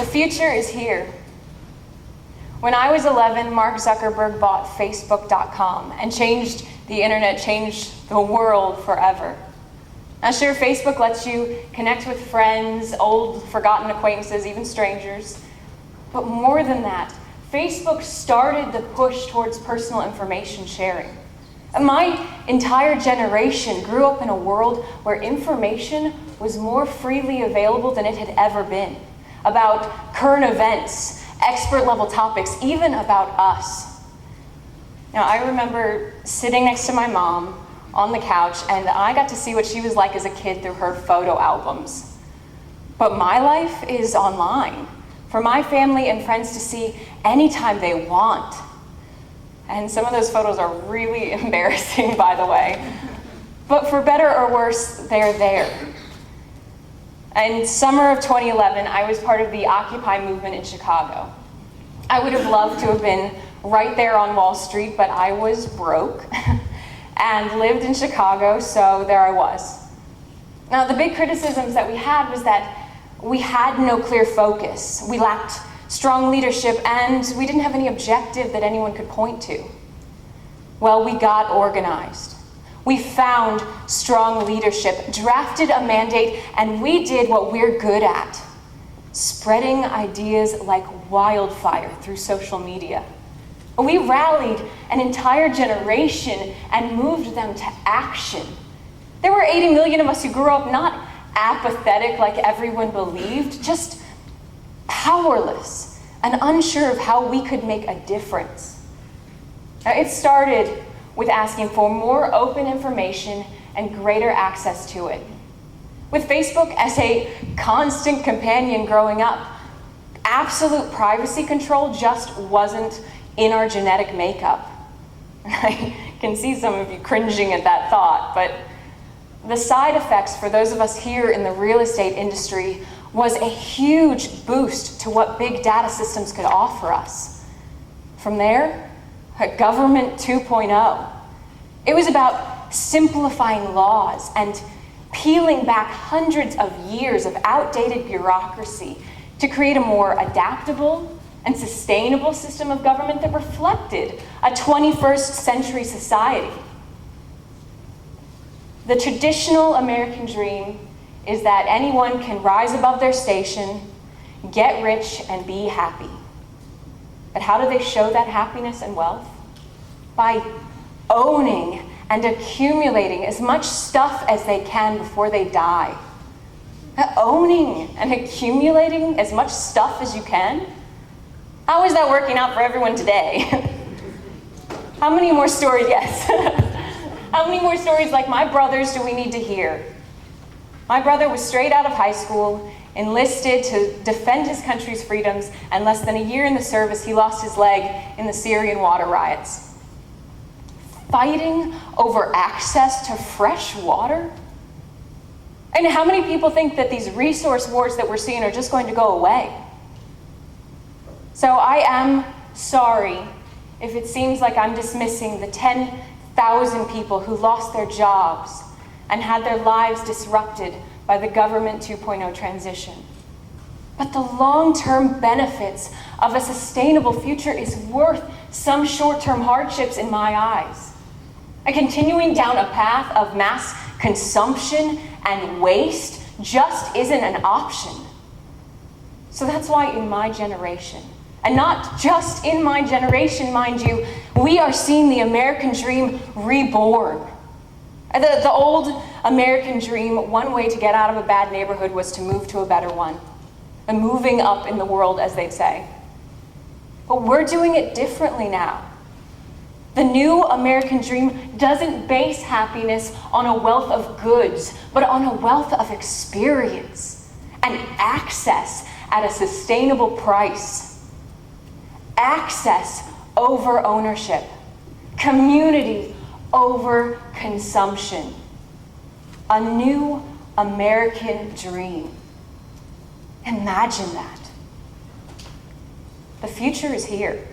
The future is here. When I was 11, Mark Zuckerberg bought Facebook.com and changed the internet, changed the world forever. Now sure, Facebook lets you connect with friends, old forgotten acquaintances, even strangers. But more than that, Facebook started the push towards personal information sharing. And my entire generation grew up in a world where information was more freely available than it had ever been. About current events, expert level topics, even about us. Now I remember sitting next to my mom on the couch, and I got to see what she was like as a kid through her photo albums. But my life is online, for my family and friends to see anytime they want. And some of those photos are really embarrassing, by the way. But for better or worse, they're there. In summer of 2011, I was part of the Occupy movement in Chicago. I would have loved to have been right there on Wall Street, but I was broke and lived in Chicago, so there I was. Now, the big criticisms that we had was that we had no clear focus. We lacked strong leadership, and we didn't have any objective that anyone could point to. Well, we got organized. We found strong leadership, drafted a mandate, and we did what we're good at, spreading ideas like wildfire through social media. We rallied an entire generation and moved them to action. There were 80 million of us who grew up not apathetic like everyone believed, just powerless and unsure of how we could make a difference. Now, it started with asking for more open information and greater access to it. With Facebook as a constant companion growing up, absolute privacy control just wasn't in our genetic makeup. I can see some of you cringing at that thought, but the side effects for those of us here in the real estate industry was a huge boost to what big data systems could offer us. From there, Government 2.0. It was about simplifying laws and peeling back hundreds of years of outdated bureaucracy to create a more adaptable and sustainable system of government that reflected a 21st century society. The traditional American dream is that anyone can rise above their station, get rich, and be happy. But how do they show that happiness and wealth? By owning and accumulating as much stuff as they can before they die. Owning and accumulating as much stuff as you can? How is that working out for everyone today? How many more stories? Yes. How many more stories like my brother's do we need to hear? My brother was straight out of high school, enlisted to defend his country's freedoms, and less than a year in the service, he lost his leg in the Syrian water riots. Fighting over access to fresh water? And how many people think that these resource wars that we're seeing are just going to go away? So I am sorry if it seems like I'm dismissing the 10,000 people who lost their jobs and had their lives disrupted by the Government 2.0 transition. But the long-term benefits of a sustainable future is worth some short-term hardships in my eyes. And continuing down a path of mass consumption and waste just isn't an option. So that's why in my generation, and not just in my generation, mind you, we are seeing the American dream reborn. The old American dream, one way to get out of a bad neighborhood was to move to a better one. And moving up in the world, as they'd say. But we're doing it differently now. The new American dream doesn't base happiness on a wealth of goods, but on a wealth of experience and access at a sustainable price. Access over ownership. Community over consumption. A new American dream. Imagine that. The future is here.